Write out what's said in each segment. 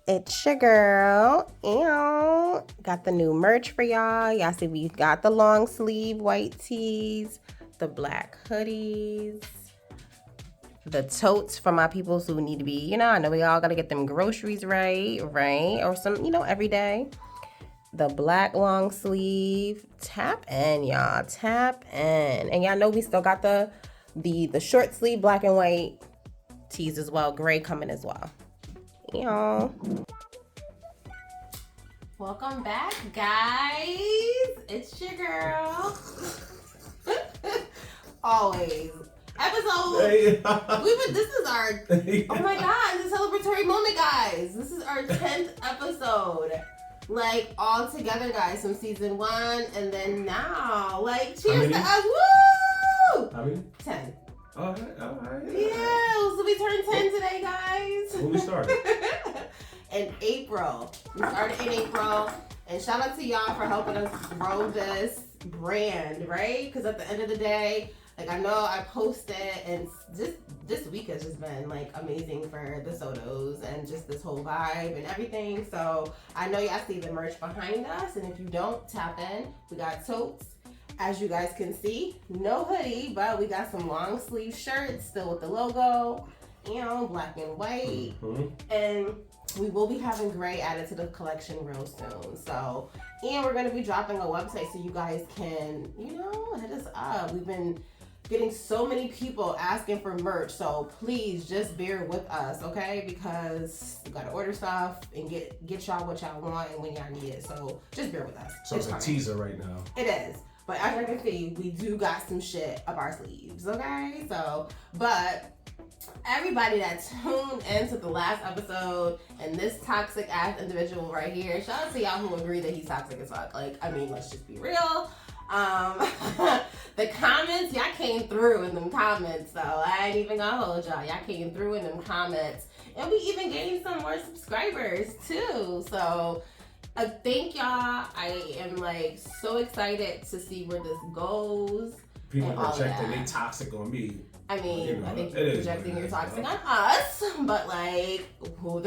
It's your girl. Ew. Got the new merch for y'all. Y'all see we got the long sleeve white tees, the black hoodies, the totes for my peoples who need to be, I know we all got to get them groceries right? Or some, every day. The black long sleeve. Tap in, y'all. Tap in. And y'all know we still got the short sleeve black and white tees as well. Gray coming as well. Y'all. Welcome back, guys. It's your girl. Always. Episode. This is our. Oh my God! It's a celebratory moment, guys. This is our 10th episode. Like all together, guys, from season 1, and then now, like, cheers to us! Woo! How many? 10. All right. Yeah, so we turned 10 today, guys. When we started? In April. We started in April. And shout out to y'all for helping us grow this brand, right? Because at the end of the day, like, I know I posted, and this week has just been, like, amazing for the Sotos and just this whole vibe and everything. So I know y'all see the merch behind us. And if you don't, tap in. We got totes. As you guys can see, no hoodie, but we got some long sleeve shirts still with the logo, black and white. Mm-hmm. And we will be having gray added to the collection real soon. So, and we're going to be dropping a website so you guys can, hit us up. We've been getting so many people asking for merch, so please just bear with us, okay? Because we got to order stuff and get y'all what y'all want and when y'all need it. So just bear with us. So it's a teaser right now. It is. But as you can see, we do got some shit up our sleeves, okay? So, but everybody that tuned into the last episode and this toxic ass individual right here, shout out to y'all who agree that he's toxic as fuck. Like, I mean, let's just be real. The comments, y'all came through in them comments, so I ain't even gonna hold y'all. Y'all came through in them comments. And we even gained some more subscribers too, so thank y'all. I am like so excited to see where this goes. People projecting they toxic on me. I mean, I think you're projecting your toxic on us, but like, who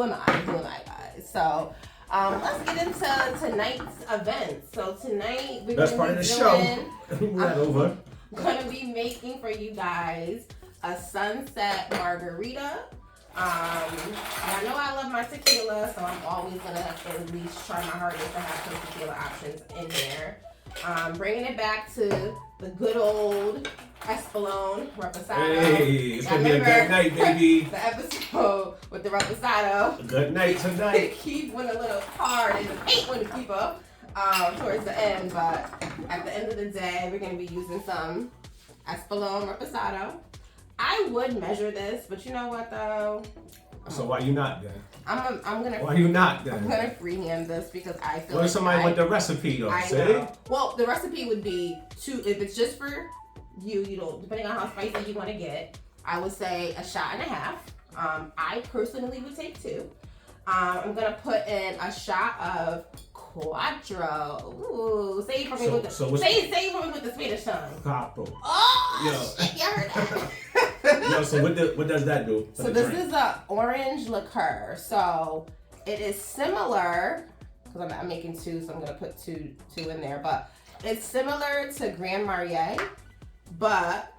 am I, guys? So, let's get into tonight's event. So tonight we're gonna be making for you guys a sunset margarita. I know I love my tequila, so I'm always gonna have to at least try my hardest to have some tequila options in there. Bringing it back to the good old Espolón Reposado. Hey, it's gonna be a good night, baby. The episode with the Reposado. A good night tonight. Keith went a little hard and the paint wouldn't keep up towards the end, but at the end of the day, we're gonna be using some Espolón Reposado. I would measure this, but you know what though? So why you not then? I'm gonna. Why you not then? I'm gonna freehand this because I feel. What if somebody with the recipe though? I know. Well, the recipe would be 2. If it's just for you, depending on how spicy you want to get, I would say 1.5 shots. I personally would take 2. I'm gonna put in a shot of Quattro. Ooh, say it for me with the Spanish tongue. Capo. Oh, shit, y'all heard that? Yo, so what does that do? So this is a orange liqueur. So it is similar, because I'm making 2, so I'm gonna put two in there. But it's similar to Grand Marnier, but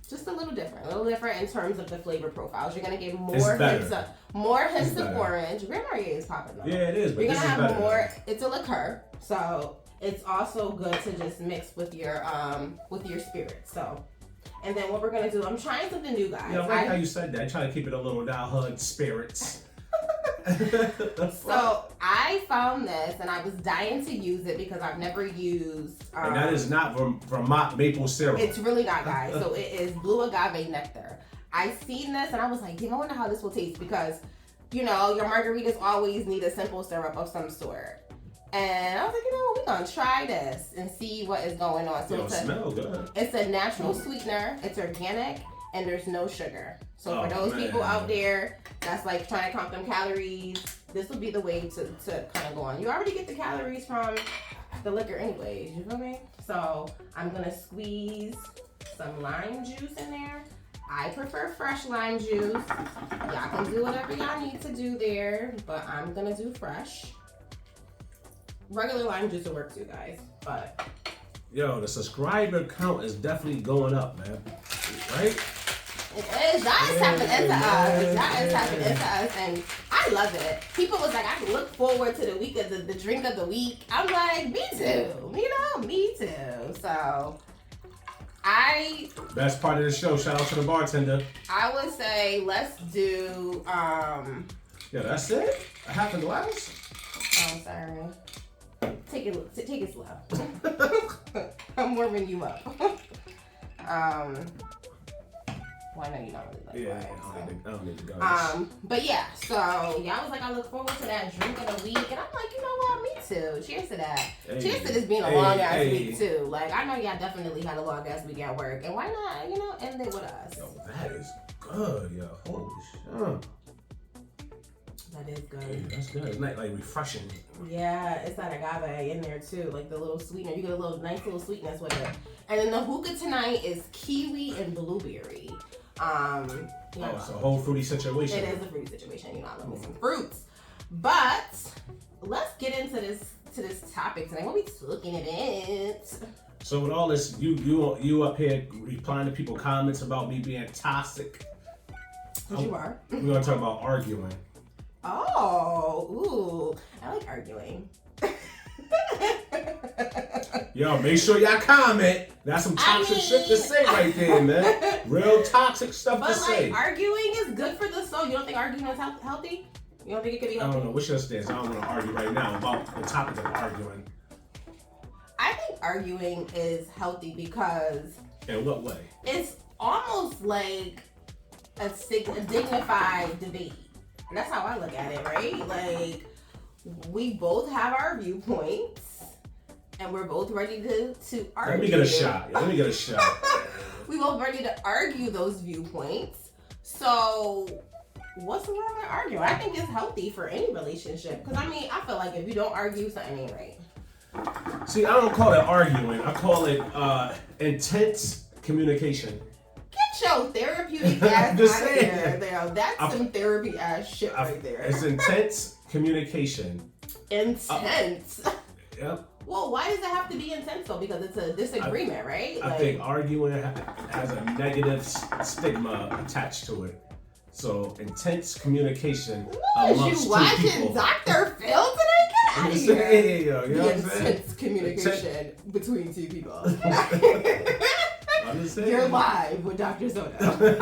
just a little different in terms of the flavor profiles. You're gonna get more hints of orange. Grand Marnier is popping though. Yeah, it is. But you're gonna have more. It's a liqueur, so it's also good to just mix with your spirits. So, and then what we're gonna do? I'm trying something new, guys. Yeah, I like how you said that. I'm trying to keep it a little down, hood spirits. So I found this and I was dying to use it because I've never used. And that is not Vermont maple syrup. It's really not, guys. So it is blue agave nectar. I seen this and I was like, I wonder how this will taste because, your margaritas always need a simple syrup of some sort. And I was like, we're gonna try this and see what is going on. So smells good. It's a natural sweetener. It's organic and there's no sugar. So for those people out there that's like trying to count them calories, this will be the way to kind of go on. You already get the calories from the liquor anyways, you feel me? So I'm gonna squeeze some lime juice in there. I prefer fresh lime juice. Y'all can do whatever y'all need to do there, but I'm gonna do fresh. Regular lime juice will work too, guys, but. Yo, the subscriber count is definitely going up, man. Right? It is. Y'all is tapping into us. Y'all is tapping into us, and I love it. People was like, I look forward to the week of the drink of the week. I'm like, me too. You know, me too. So, Best part of the show. Shout out to the bartender. I would say let's do. Yeah, that's it. A half a glass. Oh, sorry. Take it slow. I'm warming you up. Well, I know you don't really like wine. I don't need to go. But yeah, so y'all was like, I look forward to that drink of the week, and I'm like, you know what, me too. Cheers to that. Hey, Cheers to this being a long ass week too. Like, I know y'all definitely had a long ass week at work, and why not, you know, end it with us. Yo, that is good, yo. Holy shit. That is good. Hey, that's good. It's like refreshing. Yeah, it's that agave in there too, like the little sweetener. You get a little nice little sweetness with it. And then the hookah tonight is kiwi and blueberry. You know, It's a whole fruity situation. It is a fruity situation. You know, I love me some fruits. But let's get into this topic tonight. What we looking at it? So with all this, you up here replying to people's comments about me being toxic. Because you are. We're gonna talk about arguing. Oh, ooh, I like arguing. Yo, make sure y'all comment. That's some toxic shit to say right there, man. Real toxic stuff but to like, say. arguing is good for the soul. You don't think arguing is healthy? You don't think it could be healthy? I don't know. What's your stance? I don't want to argue right now about the topic of arguing. I think arguing is healthy because In what way? it's almost like a dignified debate. And that's how I look at it, right? Like, we both have our viewpoints, and we're both ready to argue. Let me get a shot. Let me get a shot. We both ready to argue those viewpoints. So, what's wrong with arguing? I think it's healthy for any relationship. Because, I mean, I feel like if you don't argue, something ain't right. See, I don't call it arguing. I call it intense communication. Get your therapeutic ass out Just of saying. there. That's some therapy ass shit right there. It's intense communication. Intense. Yep. Well, why does it have to be intense though? Because it's a disagreement, right? I think arguing has a negative stigma attached to it. So intense communication amongst you two watching people. Dr. Phil today? Get out of here. Hey, yo, you know what I'm saying? Intense communication between two people. I'm just saying. You're live with Dr. Soto.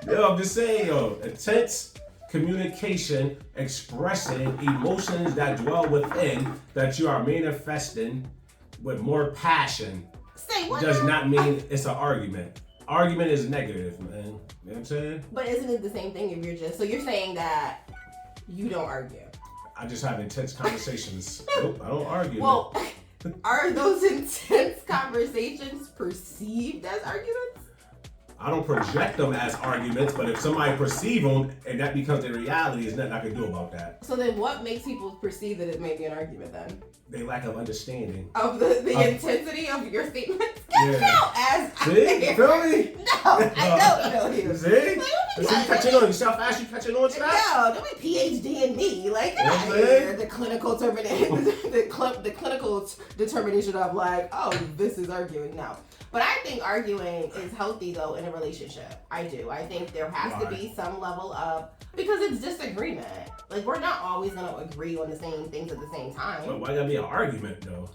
Yo, I'm just saying, yo, intense communication, expressing emotions that dwell within that you are manifesting with more passion Say what? does now? not mean it's an argument. Argument is negative, man. You know what I'm saying? But isn't it the same thing if you're so you're saying that you don't argue? I just have intense conversations. Nope, I don't argue. Well, are those intense conversations perceived as arguments? I don't project them as arguments, but if somebody perceive them and that becomes their reality, there's nothing I can do about that. So then what makes people perceive that it may be an argument then? They lack of understanding. Of the intensity of your statements? Yeah. Count as See? You feel me? No, I don't feel you. See? Like, You catching on? You see how fast you catching on to that? no, don't be PhD in me. Like, get You know out what of I'm here. saying? The clinical clinical determination of like, oh, this is arguing. No. But I think arguing is healthy though in a relationship. I do. I think there has to be some level of, because it's disagreement. Like, we're not always gonna agree on the same things at the same time. But why gotta be an argument though?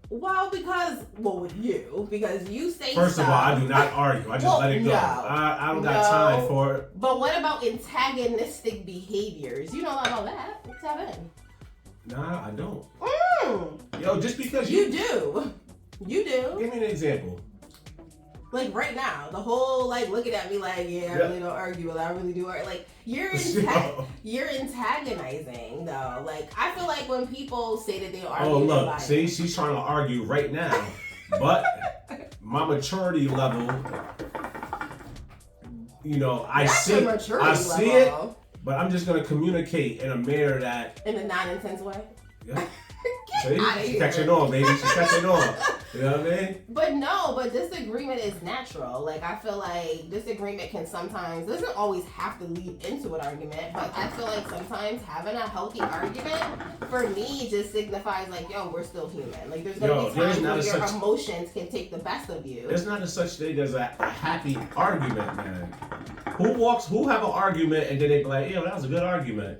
Well, with you, because you say First of all, I do not argue. I just let it go. no. I don't got time for it. But what about antagonistic behaviors? You know about that. What's that in? Nah, I don't. Mm, Yo, just because you do. You do. Give me an example. Like right now, the whole like looking at me like, yeah, I really don't argue, but I really do argue. Like you're antagonizing though. Like I feel like when people say that they argue. Oh look, see, she's trying to argue right now, but my maturity level, you know, I see it, but I'm just gonna communicate in a manner that in a non-intense way. Yeah. See? She's catching on, baby. She's catching on. You know what I mean? But disagreement is natural. Like, I feel like disagreement can sometimes, doesn't always have to lead into an argument, but I feel like sometimes having a healthy argument, for me, just signifies like, yo, we're still human. Like, there's going to be times where your emotions can take the best of you. There's not a such thing as a happy argument, man. Who have an argument and then they be like, yo, that was a good argument.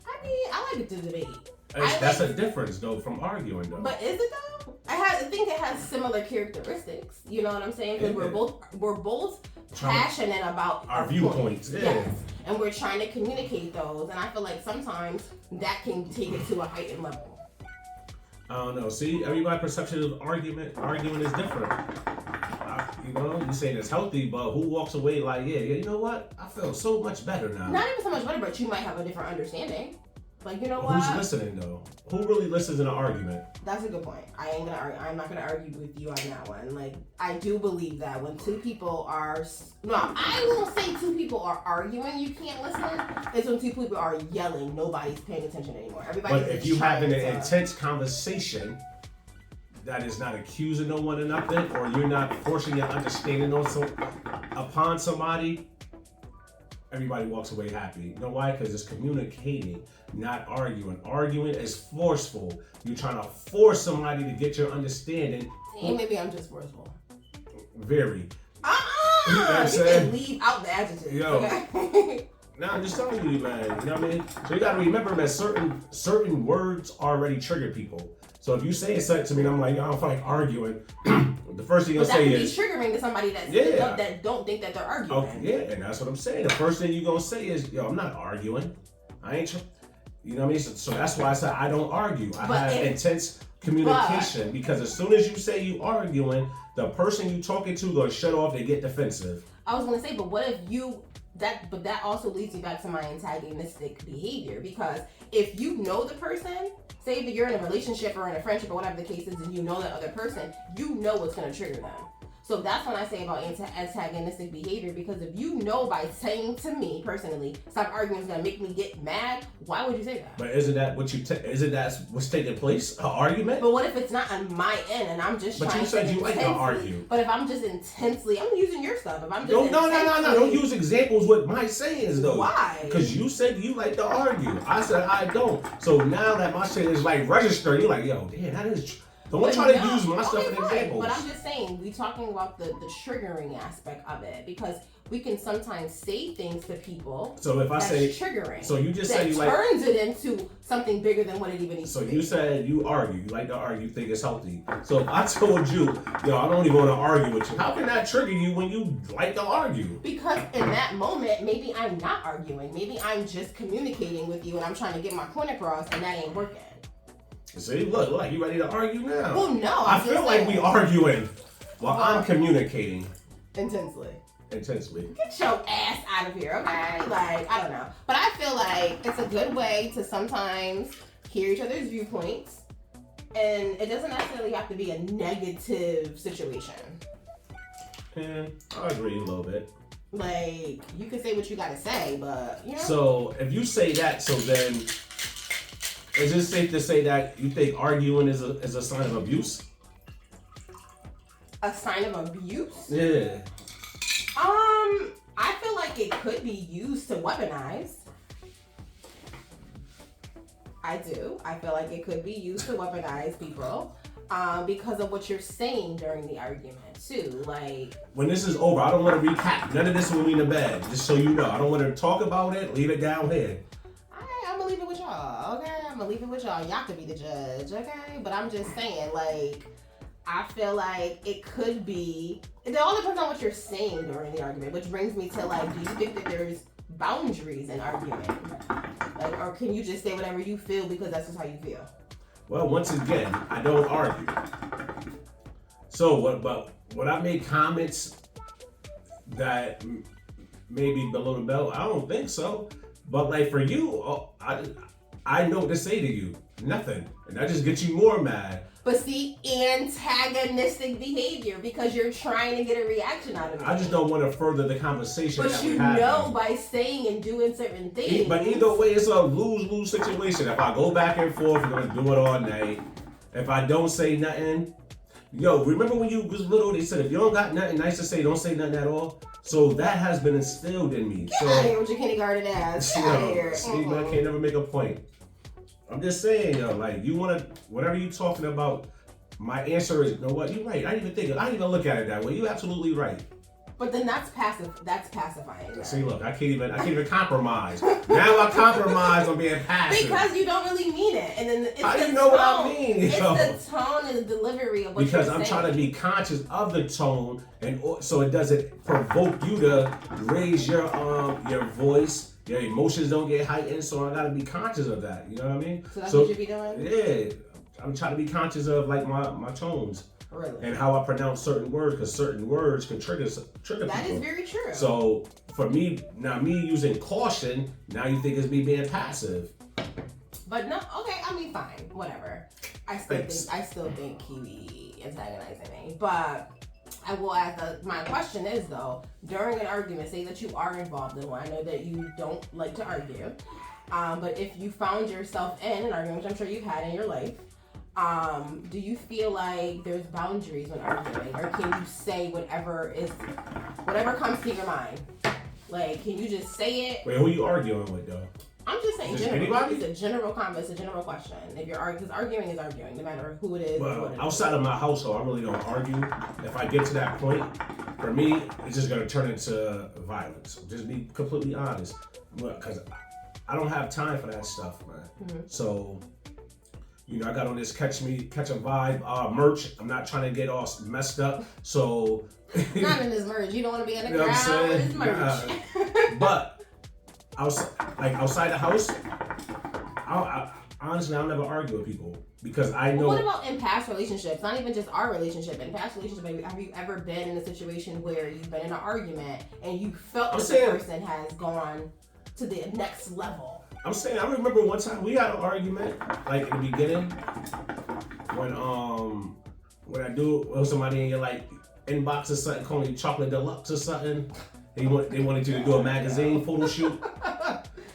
I mean, I like to debate. That's a difference, though, from arguing, though. But is it, though? I think it has similar characteristics. You know what I'm saying? Because we're both passionate about our viewpoints. Yeah. Yes. And we're trying to communicate those. And I feel like sometimes that can take it to a heightened level. I don't know. See, everybody's perception of arguing is different. You know, you saying it's healthy, but who walks away like, yeah, you know what? I feel so much better now. Not even so much better, but you might have a different understanding. Like, you know what? Who's listening, though? Who really listens in an argument? That's a good point. I'm not gonna argue with you on that one. Like, I do believe that when two people are, no, I won't say two people are arguing, you can't listen. It's when two people are yelling, nobody's paying attention anymore. Everybody's. But if you having an intense conversation that is not accusing no one of nothing, or you're not forcing your understanding upon somebody, everybody walks away happy. You know why? Because it's communicating, not arguing. Arguing is forceful. You're trying to force somebody to get your understanding. And maybe I'm just forceful. Very. You know what I'm saying? You can leave out the adjective. Yo. Okay? Nah, I'm just telling you, man. You know what I mean? So you gotta remember that certain words already trigger people. So if you say something to me and I'm like, I don't feel like arguing, the first thing you'll say is... that could be triggering to somebody that don't think that they're arguing. Oh, yeah, and that's what I'm saying. The first thing you're going to say is, yo, I'm not arguing. I ain't... You know what I mean? So that's why I said I don't argue. I have intense communication because as soon as you say you arguing, the person you talking to going to shut off and get defensive. I was going to say, but what if you... But that also leads me back to my antagonistic behavior, because if you know the person, say that you're in a relationship or in a friendship or whatever the case is, and you know that other person, you know what's going to trigger them. So that's when I say about antagonistic behavior, because if you know by saying to me personally, stop arguing is going to make me get mad, why would you say that? But isn't that what's taking place? An argument? But what if it's not on my end and I'm just trying to... But you said you like to argue. But if I'm just intensely... I'm using your stuff. If I'm just No. Don't use examples with my sayings, though. Why? Because you said you like to argue. I said I don't. So now that my shit is like registered, you're like, yo, damn, that is... Don't try to use my stuff as examples. But I'm just saying, we talking about the triggering aspect of it, because we can sometimes say things to people. So if I say triggering, so you just said you like turns it into something bigger than what it even needs to be. So you said you argue, you like to argue, you think it's healthy. So if I told you, yo, I don't even want to argue with you, how can that trigger you when you like to argue? Because in that moment, maybe I'm not arguing, maybe I'm just communicating with you and I'm trying to get my point across, and that ain't working. See, look, like you ready to argue now? Well, no. I feel like we arguing while I'm communicating. Intensely. Get your ass out of here, okay? Like, I don't know. But I feel like it's a good way to sometimes hear each other's viewpoints. And it doesn't necessarily have to be a negative situation. Yeah, I agree a little bit. Like, you can say what you gotta say, but, you know. So, if you say that, so then... Is it safe to say that you think arguing is a sign of abuse? A sign of abuse? Yeah. I feel like it could be used to weaponize. I do. I feel like it could be used to weaponize people because of what you're saying during the argument too. Like, when this is over, I don't want to recap. None of this will be in the bed. Just so you know, I don't want to talk about it. Leave it down here. I'm gonna leave it with y'all. Okay, I'm gonna leave it with y'all. Y'all could be the judge. Okay, but I'm just saying, like, I feel like it could be. It all depends on what you're saying during the argument, which brings me to, like, do you think that there's boundaries in argument? Like, or can you just say whatever you feel because that's just how you feel? Well, once again, I don't argue. So what I make comments that maybe below the belt, I don't think so. But like for you, I know what to say to you. Nothing. And that just gets you more mad. But see, antagonistic behavior, because you're trying to get a reaction out of it. I just don't want to further the conversation. But you know by saying and doing certain things. But either way, it's a lose-lose situation. If I go back and forth, we're going to do it all night. If I don't say nothing, yo, remember when you was little, they said if you don't got nothing nice to say, don't say nothing at all? So that has been instilled in me. Get out of here with your kindergarten ass. Get out of here. See, man, I can't never make a point. I'm just saying, yo, like, you want to, whatever you talking about, my answer is, you know what, you're right. I didn't even look at it that way. You're absolutely right. But then that's pacifying. Right? See, look, I can't even compromise. Now I compromise on being passive. Because you don't really mean it. And then it's how do you tone. know what I mean? It's the tone and the delivery of what because you're I'm saying. trying to be conscious of the tone, and so it doesn't provoke you to raise your voice. Your emotions don't get heightened, so I gotta be conscious of that. You know what I mean? So that's what you be doing? Yeah, I'm trying to be conscious of like my tones. Really? And how I pronounce certain words, because certain words can trigger people. That is very true. So for me using caution, now you think it's me being passive. But no, okay, I mean, fine, whatever. I still think Kiwi antagonizing me, but I will ask. My question is though, during an argument, say that you are involved in one. I know that you don't like to argue, but if you found yourself in an argument, which I'm sure you've had in your life. Do you feel like there's boundaries when arguing, or can you say whatever comes to your mind? Like, can you just say it? Wait, who you arguing with though? I'm just saying, Just general. anybody? It's a general comment. It's a general question. If you're arguing, because arguing is arguing, no matter who it is. Well, what it outside of my household, I really don't argue. If I get to that point, for me, it's just gonna turn into violence. Just be completely honest, because I don't have time for that stuff, man. Mm-hmm. So. You know, I got on this catch a vibe merch. I'm not trying to get all messed up. So not in this merch. You don't want to be in the crowd with this merch. But outside the house, honestly, I'll never argue with people because I know. What about in past relationships? Not even just our relationship. In past relationships, maybe, have you ever been in a situation where you've been in an argument and you felt that the person has gone to the next level? I'm saying, I remember one time we had an argument, like in the beginning, when I do with somebody in your like inbox or something, calling you Chocolate Deluxe or something. They wanted you to do a magazine photo shoot,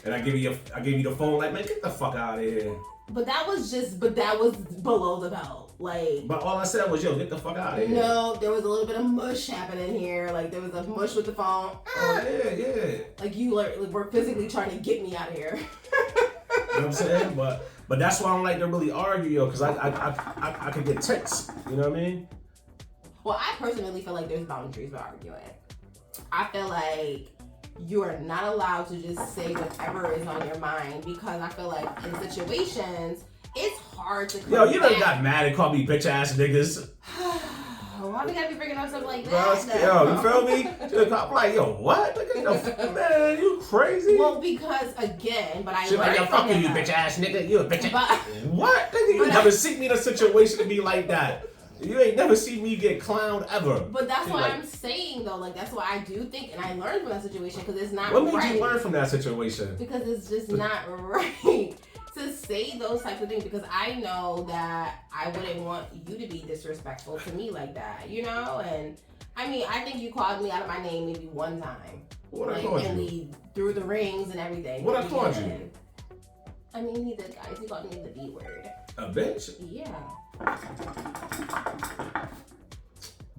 and I gave you the phone, like, man, get the fuck out of here. But that was below the belt. Like, but all I said was, yo, get the fuck out of here. No, there was a little bit of mush happening here. Like, there was a mush with the phone. Oh, yeah. Like, you were physically trying to get me out of here. You know what I'm saying? But that's why I don't like to really argue, yo, because I could get tense. You know what I mean? Well, I personally feel like there's boundaries with arguing. I feel like you are not allowed to just say whatever is on your mind, because I feel like in situations, it's hard to come Yo, you done back. got mad and called me bitch ass niggas. Why we gotta be bringing up something like that? Yo, you feel me? I'm like, yo, what? Man, you crazy? Well, because again, but I She's like, yo, fuck you, bitch ass nigga. You a bitch ass. What? Nigga, you never see me in a situation to be like that. You ain't never seen me get clowned ever. But that's what I'm saying, though. Like, that's why I do think, and I learned from that situation, because it's not right. What made you learn from that situation? Because it's just not right to say those types of things, because I know that I wouldn't want you to be disrespectful to me like that, you know? And, I mean, I think you called me out of my name maybe one time. What I called you? And we threw the rings and everything. What I called you? I mean, he did, guys. He called me the B word. A bitch? Yeah.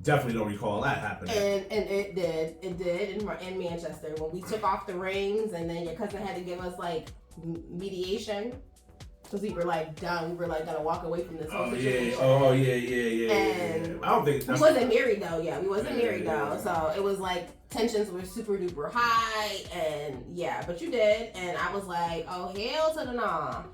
Definitely don't recall that happening. And it did in Manchester when we took off the rings, and then your cousin had to give us like mediation because we were like done. We were like gonna walk away from this whole situation. Yeah. And I don't think we wasn't married though. Yeah, we wasn't married though. So it was like tensions were super duper high, and yeah. But you did, and I was like, oh hell to the nah.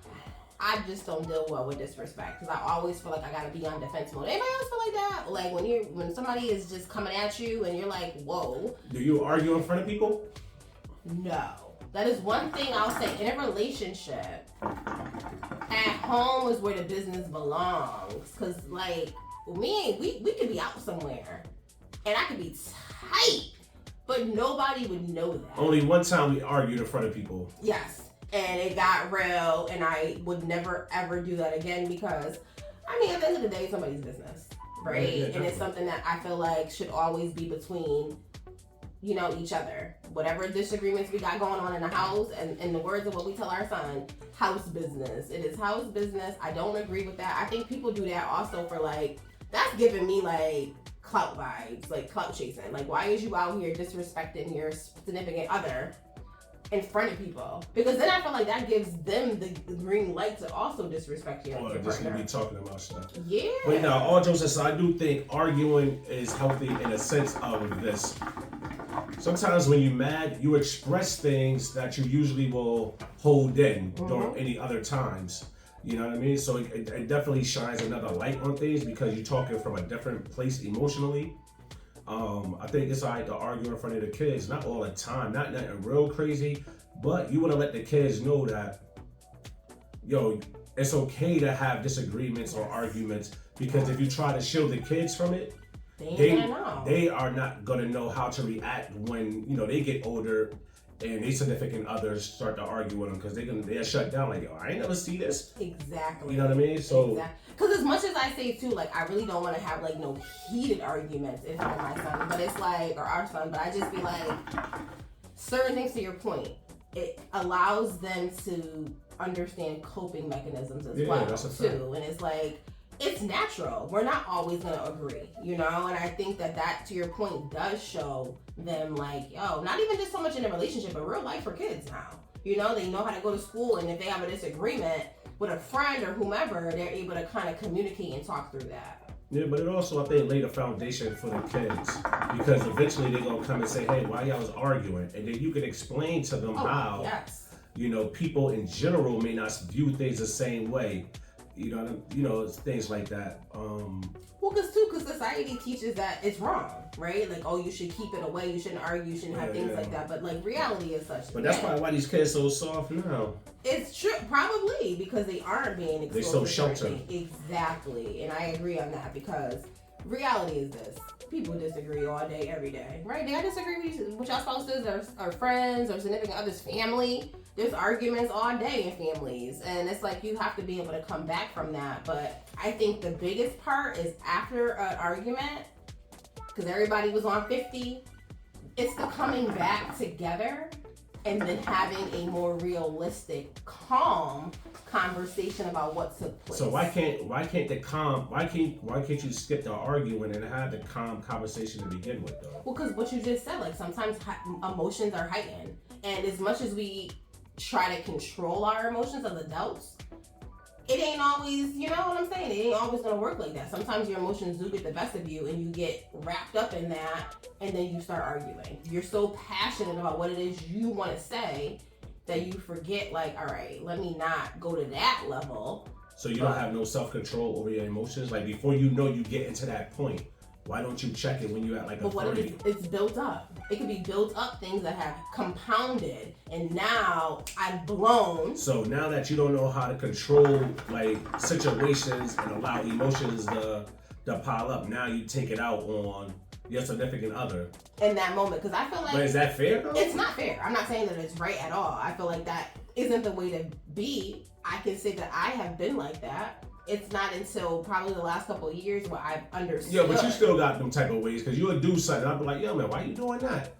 I just don't deal well with disrespect because I always feel like I gotta be on defense mode. Anybody else feel like that? Like when somebody is just coming at you and you're like, whoa. Do you argue in front of people? No. That is one thing I'll say. In a relationship, at home is where the business belongs. Cause like we could be out somewhere and I could be tight, but nobody would know that. Only one time we argued in front of people. Yes. And it got real, and I would never ever do that again because, I mean, at the end of the day, it's somebody's business, right? Yeah, and it's something that I feel like should always be between you know, each other. Whatever disagreements we got going on in the house, and in the words of what we tell our son, house business. It is house business. I don't agree with that. I think people do that also for like, that's giving me like clout vibes, like clout chasing. Like, why is you out here disrespecting your significant other in front of people? Because then I feel like that gives them the green light to also disrespect you. Or just be talking about stuff. Yeah. But no, all jokes aside, I do think arguing is healthy in a sense of this. Sometimes when you're mad, you express things that you usually will hold in during any other times. You know what I mean? So it definitely shines another light on things because you're talking from a different place emotionally. I think it's alright to argue in front of the kids, not all the time, not nothing real crazy, but you want to let the kids know that, yo, it's okay to have disagreements or arguments, because if you try to shield the kids from it, they are not gonna know how to react when, you know, they get older and their significant others start to argue with them, because they're shut down like, yo, I ain't never see this. Exactly. You know what I mean? So, because as much as I say too, like, I really don't want to have like no heated arguments in front of my son, but it's like, or our son, but I just be like, certain things, to your point, it allows them to understand coping mechanisms as well too, and it's like, it's natural. We're not always gonna agree, you know, and I think that to your point does show them like, yo, not even just so much in a relationship, but real life for kids now. You know, they know how to go to school, and if they have a disagreement with a friend or whomever, they're able to kind of communicate and talk through that. Yeah, but it also, I think, laid a foundation for the kids, because eventually they're gonna come and say, hey, why y'all was arguing? And then you can explain to them how, you know, people in general may not view things the same way. You know, things like that. Well, because society teaches that it's wrong, right? Like, oh, you should keep it away, you shouldn't argue, you shouldn't have things like that. But like, reality is such. But that's probably why these kids so soft now. It's true, probably because they aren't being exposed. They're so sheltered. Exactly, and I agree on that, because reality is this: people disagree all day, every day, right? They disagree with y'all spouses, or friends, or significant others, family. There's arguments all day in families, and it's like you have to be able to come back from that. But I think the biggest part is after an argument, because everybody was on 50, it's the coming back together and then having a more realistic, calm conversation about what took place. So why can't you skip the arguing and have the calm conversation to begin with, though? Well, because what you just said, like, sometimes emotions are heightened, and as much as we try to control our emotions as adults, it ain't always, you know what I'm saying? It ain't always gonna work like that. Sometimes your emotions do get the best of you, and you get wrapped up in that, and then you start arguing. You're so passionate about what it is you want to say that you forget, like, all right, let me not go to that level. So you don't have no self-control over your emotions? Like, before you know you get into that point, why don't you check it when you're at like a 30? But what if it's built up? It could be built up things that have compounded, and now I've blown. So now that you don't know how to control like situations and allow emotions to pile up, now you take it out on your significant other in that moment. Because I feel like, but is that fair though? It's not fair. I'm not saying that it's right at all. I feel like that isn't the way to be. I can say that I have been like that. It's not until probably the last couple of years where I've understood. Yeah, but you still got them type of ways, because you'll do something, I'll be like, yo man, why you doing that?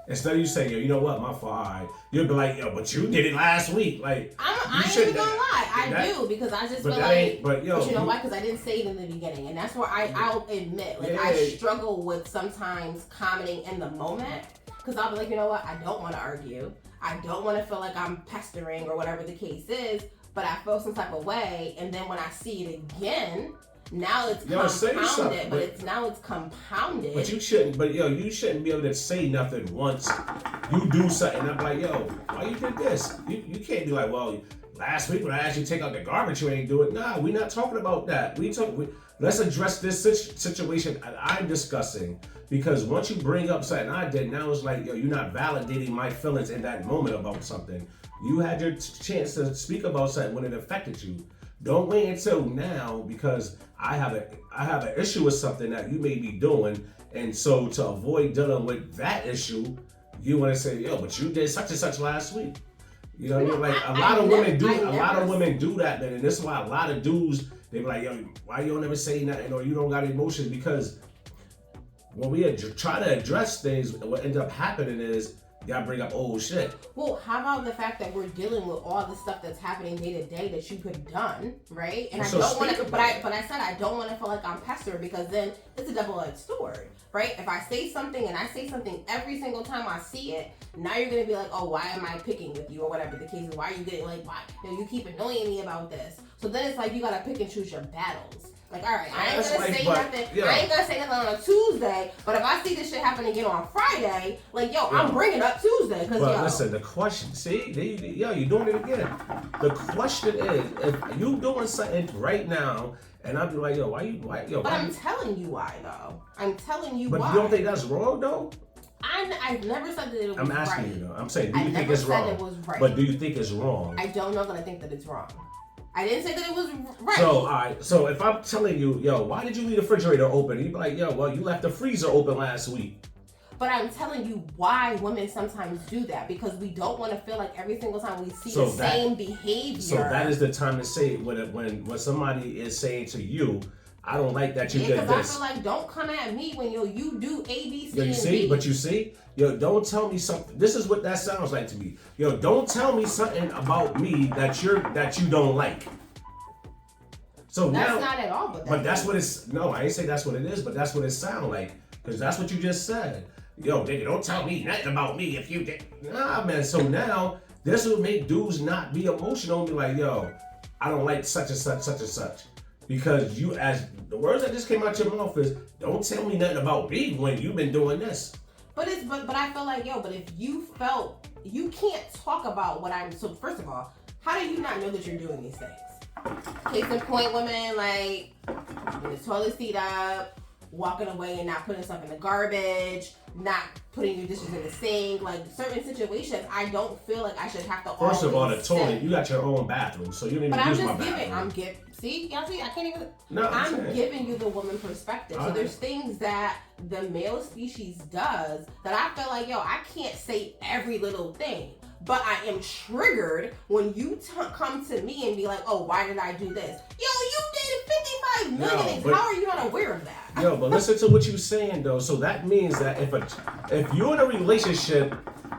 Instead of you saying, yo, you know what, my fault, right. You'll be like, yo, but you did it last week. Like, I ain't even gonna lie, I do, because I just feel like, but you know why? Because I didn't say it in the beginning, and that's where I'll admit, like, I struggle with sometimes commenting in the moment, because I'll be like, you know what, I don't want to argue, I don't want to feel like I'm pestering or whatever the case is, but I feel some type of way, and then when I see it again, now it's compounded, but it's compounded. But you shouldn't be able to say nothing once you do something. I'm like, yo, why you did this? You can't be like, well, last week when I asked you to take out the garbage, you ain't do it. Nah, we're not talking about that. Let's address this situation I'm discussing, because once you bring up something I did, now it's like, yo, you're not validating my feelings in that moment about something. You had your chance to speak about something when it affected you. Don't wait until now, because I have an issue with something that you may be doing, and so to avoid dealing with that issue, you want to say, yo, but you did such and such last week. You know what I mean? Like, a lot of women do that, man, and this is why a lot of dudes, they be like, yo, why you don't ever say nothing, or you don't got emotions? Because when we try to address things, what ends up happening is y'all bring up old shit. Well, how about the fact that we're dealing with all the stuff that's happening day to day that you could have done, right? And So I don't want to, speak but about I said I don't want to feel like I'm pestered, because then it's a double-edged sword, right? If I say something and I say something every single time I see it, now you're gonna be like, oh, why am I picking with you, or whatever the case is? Why are you getting like, why? You keep annoying me about this. So then it's like you gotta pick and choose your battles. Like, all right, I ain't gonna say nothing. Yeah. I ain't gonna say nothing on a Tuesday, but if I see this shit happen again on Friday, like, yo, I'm bringing up Tuesday. Cause but listen, the question, see, you're doing it again. The question is, if you doing something right now, and I'll be like, yo, But I'm telling you why, though. I'm telling you why. But you don't think that's wrong, though? I've never said that it was right. I'm asking you, though. I'm saying, do you think it's wrong? wrong? It was right. But do you think it's wrong? I don't know that I think that it's wrong. I didn't say that it was right. So, all right. So, if I'm telling you, yo, why did you leave the refrigerator open? You'd be like, yo, well, you left the freezer open last week. But I'm telling you why women sometimes do that, because we don't want to feel like every single time we see the same behavior. So that is the time to say it when somebody is saying to you, I don't like that you did this. Because I feel like, don't come at me when you do A, B, C, you and see, D. But you see, yo, don't tell me something. This is what that sounds like to me. Yo, don't tell me something about me that you don't like. So that's now, not at all. But that's what it's. No, I ain't say that's what it is. But that's what it sounds like, because that's what you just said. Yo, nigga, don't tell me nothing about me if you did. Nah, man. So now this will make dudes not be emotional and be like, yo, I don't like such and such, such and such. Because you, as the words that just came out your mouth is, don't tell me nothing about me when you've been doing this. But I feel like, yo, but if you felt, you can't talk about what I'm, so first of all, how do you not know that you're doing these things? Case in point, women, like, getting the toilet seat up, walking away and not putting stuff in the garbage, not putting your dishes in the sink, like certain situations, I don't feel like I should have to. First of all, the toilet, you got your own bathroom, so you don't even use my bathroom. See, y'all see, I can't even. No, I'm giving you the woman perspective. So there's things that the male species does that I feel like, yo, I can't say every little thing. But I am triggered when you come to me and be like, oh, why did I do this? Yo, you did 55 million things. How are you not aware of that? Yo, but listen to what you're saying, though. So that means that if you're in a relationship,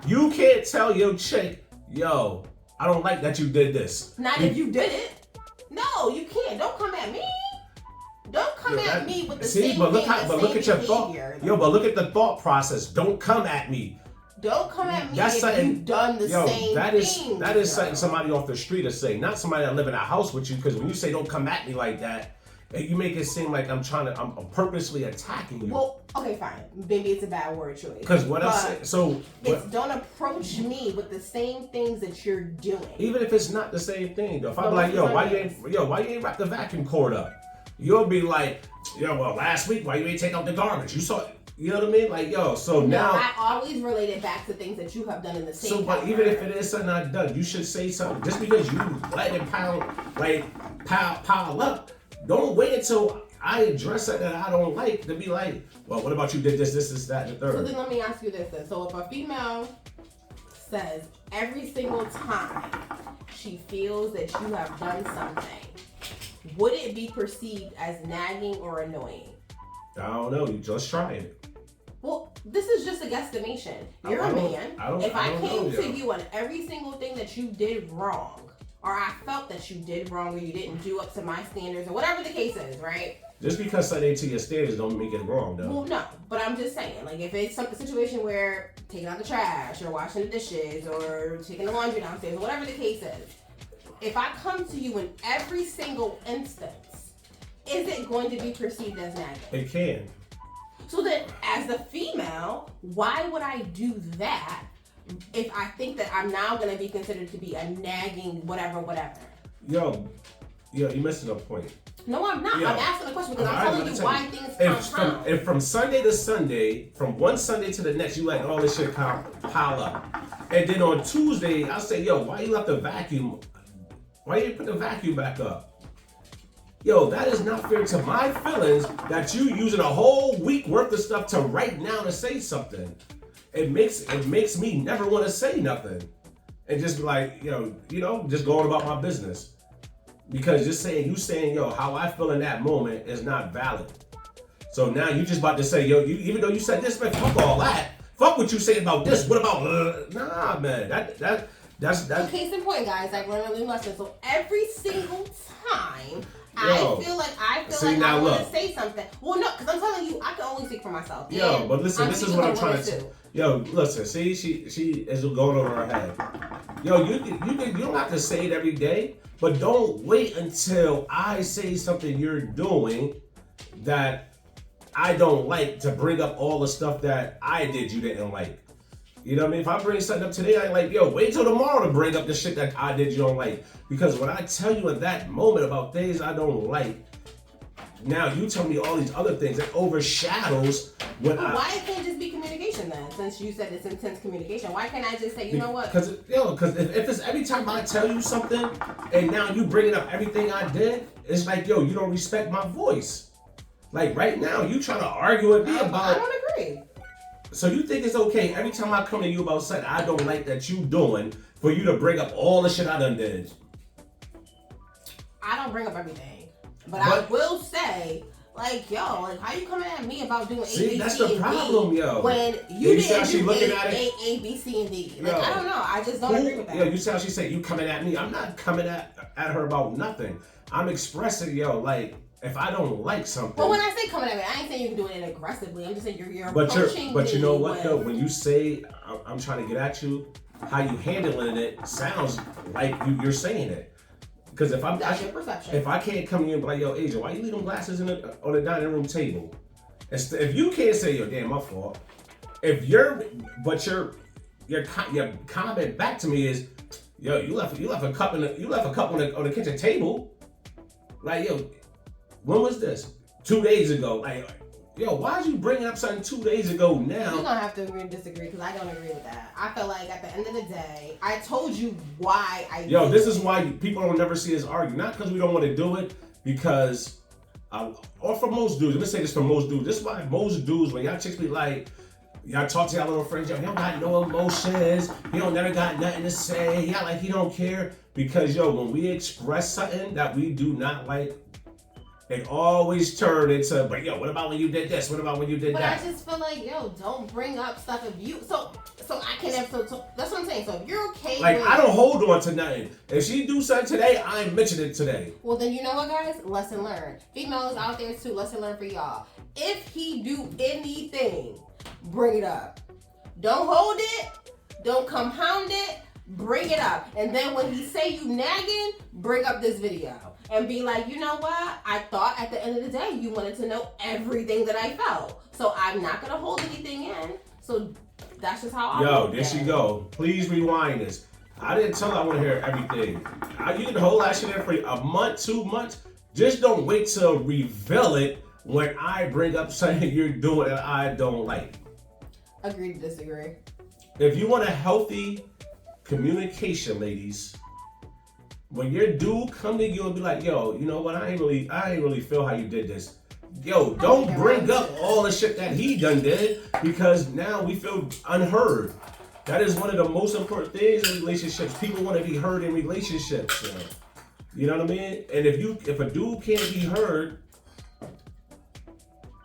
you can't tell your chick, yo, I don't like that you did this. Not if you did it. No, you can't. Don't come at me. Don't come at me with the same but look thing, look at your thought. Yo, but look at the thought process. Don't come at me. Don't come at me if you've done the same thing. That is something somebody off the street is saying, not somebody that live in a house with you. Because when you say don't come at me like that, you make it seem like I'm purposely attacking you. Well, okay, fine. Maybe it's a bad word choice. Because what I'm saying, don't approach me with the same things that you're doing. Even if it's not the same thing, though. If I'm like, why you ain't wrap the vacuum cord up? You'll be like, yo, well, last week, why you ain't take out the garbage? You saw it. You know what I mean? Like, yo, so now. I always relate it back to things that you have done in the same. So, but even if it is something I've done, you should say something. Just because you let it pile up, don't wait until I address something that I don't like to be like, well, what about you did this, that, and the third. So then let me ask you this then. So if a female says every single time she feels that you have done something, would it be perceived as nagging or annoying? I don't know. You just try it. Well, this is just a guesstimation. You're a man. If I came to you on every single thing that you did wrong, or I felt that you did wrong, or you didn't do up to my standards, or whatever the case is, right? Just because something ain't to your standards don't make it wrong, though. Well, no. But I'm just saying, like, if it's some situation where taking out the trash, or washing the dishes, or taking the laundry downstairs, or whatever the case is, if I come to you in every single instance, is it going to be perceived as nagging? It can. So then, as the female, why would I do that if I think that I'm now going to be considered to be a nagging whatever? Yo, you're missing a point. No, I'm not. I'm asking a question because I'm telling you why things come if from Sunday to Sunday, from one Sunday to the next, you let all this shit pile up. And then on Tuesday, I'll say, yo, why you left the vacuum? Why you put the vacuum back up? Yo, that is not fair to my feelings that you using a whole week worth of stuff to right now to say something. It makes me never want to say nothing. And just be like, just going about my business. Because just saying, yo, how I feel in that moment is not valid. So now you just about to say, yo, even though you said this, man, fuck all that. Fuck what you say about this. What about nah, man. That's Case in point, guys. I've learned a new lesson. So every single time Yo, I feel like I want to say something. Well, no, because I'm telling you, I can only speak for myself. Yo, but listen, this is what I'm trying to. Yo, listen. See, she is going over her head. Yo, you don't have to say it every day, but don't wait until I say something you're doing that I don't like to bring up all the stuff that I did you didn't like. You know what I mean? If I bring something up today, I ain't like, yo, wait till tomorrow to bring up the shit that I did you don't like. Because when I tell you in that moment about things I don't like, now you tell me all these other things that overshadows when Why it can't just be communication then? Since you said it's intense communication, why can't I just say, you know what? Because if it's every time I tell you something and now you bringing up everything I did, it's like, yo, you don't respect my voice. Like right now, you trying to argue with me about. I don't agree. So you think it's okay every time I come to you about something I don't like that you doing for you to bring up all the shit I done did? I don't bring up everything, but I will say, like, yo, like, how you coming at me about doing A, B, C, and D? That's the problem, yo. When you didn't do A, B, C, and D. Like, yo, I don't know. I just don't agree with that. Yo, you see how she said you coming at me? I'm not coming at her about nothing. I'm expressing, yo, like, if I don't like something. But when I say coming at me, I ain't saying you can do it aggressively. I'm just saying you're approaching me. But you know what, though? When you say I'm trying to get at you, how you handling it sounds like you're saying it. Because if that's your perception. If I can't come to you and be like, yo, Asia, why you leave them glasses on the dining room table? If you can't say, yo, damn, my fault. Your comment back to me is, yo, you left a cup on the kitchen table. Like, yo, when was this? 2 days ago. Like, yo, why are you bringing up something 2 days ago now? You're gonna have to agree and disagree because I don't agree with that. I feel like at the end of the day, I told you why I. Yo, this is why people don't never see us argue. Not because we don't want to do it, because, or for most dudes. Let me say this for most dudes. This is why most dudes, when y'all chicks be like, y'all talk to y'all little friends, yo, he don't got no emotions. He don't never got nothing to say. Yeah, like he don't care. Because, yo, when we express something that we do not like, it always turned into, but yo, what about when you did this? What about when you did that? But I just feel like, yo, don't bring up stuff if you, so I can have, so that's what I'm saying. So if you're okay like, I don't hold on to nothing. If she do something today, I ain't mention it today. Well, then you know what, guys? Lesson learned. Females out there too, lesson learned for y'all. If he do anything, bring it up. Don't hold it. Don't compound it. Bring it up. And then when he say you nagging, bring up this video. And be like, you know what? I thought at the end of the day, you wanted to know everything that I felt. So I'm not going to hold anything in. So that's just how I Yo, there she go. Please rewind this. I didn't tell her I want to hear everything. You can hold that shit in for a month, 2 months. Just don't wait to reveal it when I bring up something you're doing that I don't like. Agree to disagree. If you want a healthy communication, ladies, when your dude come to you and be like, yo, you know what, I ain't really feel how you did this. Yo, don't bring up all the shit that he done did, because now we feel unheard. That is one of the most important things in relationships. People want to be heard in relationships. So. You know what I mean? And if a dude can't be heard,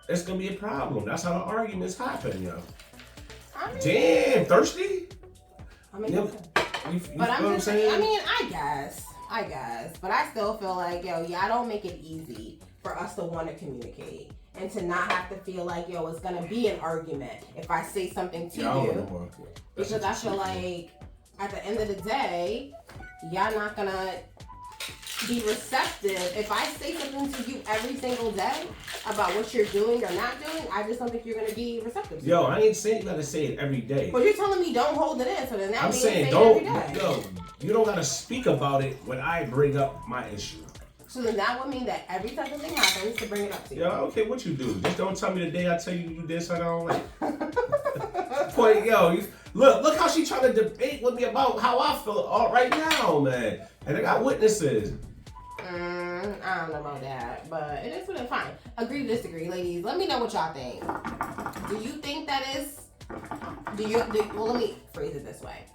it's gonna be a problem. That's how the arguments happen, yo. Damn, thirsty? I mean, you but I'm just saying. I mean, I guess, but I still feel like, yo, y'all don't make it easy for us to want to communicate and to not have to feel like, yo, it's gonna be an argument if I say something to you, because I feel like at the end of the day, y'all not gonna be receptive. If I say something to you every single day about what you're doing or not doing, I just don't think you're gonna be receptive. Yo, I ain't saying you gotta say it every day. But you're telling me don't hold it in, so then that I'm means saying don't. Yo, you don't gotta speak about it when I bring up my issue. So then that would mean that every time something happens, to bring it up to you. Yo, okay, what you do? Just don't tell me the day I tell you did something I don't like. Point, yo, look how she trying to debate with me about how I feel all right now, man. And I got witnesses. I don't know about that, but it is what it's fine. Agree to disagree, ladies. Let me know what y'all think. Do you think that is? Well, let me phrase it this way.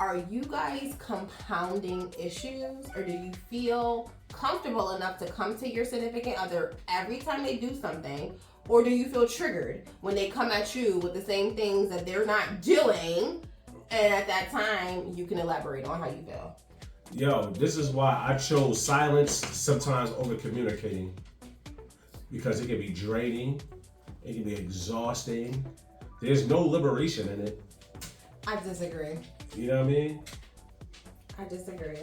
are you guys compounding issues, or do you feel comfortable enough to come to your significant other every time they do something, or do you feel triggered when they come at you with the same things that they're not doing, and at that time you can elaborate on how you feel? Yo, this is why I chose silence sometimes over communicating, because it can be draining, it can be exhausting. There's no liberation in it. I disagree. You know what I mean? I disagree.